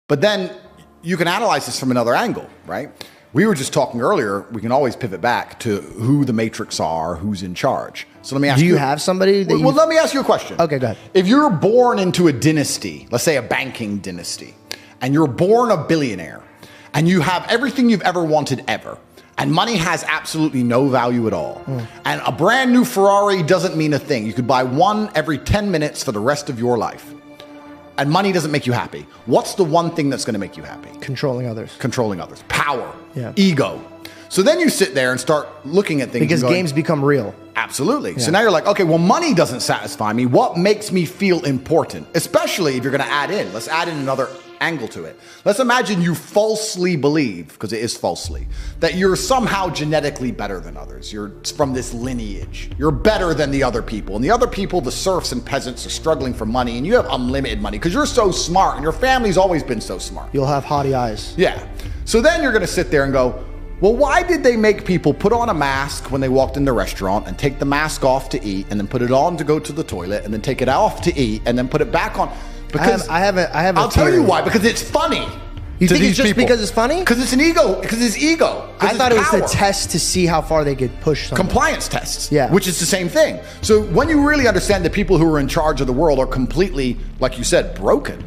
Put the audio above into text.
But then you can analyze this from another angle, right? We were just talking earlier, we can always pivot back to who the matrix are, who's in charge. So let me ask you. Do you have somebody that well, let me ask you a question. Okay, go ahead. If you're born into a dynasty, let's say a banking dynasty, and you're born a billionaire, and you have everything you've ever wanted ever, and money has absolutely no value at all, and a brand new Ferrari doesn't mean a thing. You could buy one every 10 minutes for the rest of your life. And money doesn't make you happy. What's the one thing that's going to make you happy? Controlling others. Controlling others. Power. Yeah. Ego. So then you sit there and start looking at things. Because games become real. Absolutely. Yeah. So now you're like, okay, well, money doesn't satisfy me. What makes me feel important? Especially if you're going to add in. Let's add in another angle to it. Let's imagine you falsely believe, because it is falsely, that you're somehow genetically better than others. You're from this lineage. You're better than the other people. And the other people, the serfs and peasants, are struggling for money, and you have unlimited money because you're so smart and your family's always been so smart. You'll have haughty eyes. Yeah. So then you're going to sit there and go, well, why did they make people put on a mask when they walked in the restaurant and take the mask off to eat and then put it on to go to the toilet and then take it off to eat and then put it back on? Because I have a I'll tell you why, because it's funny. You think it's just because it's funny? Because it's an ego. Because it's ego. I thought it was a test to see how far they could push something. Compliance tests. Yeah. Which is the same thing. So when you really understand that people who are in charge of the world are completely, like you said, broken.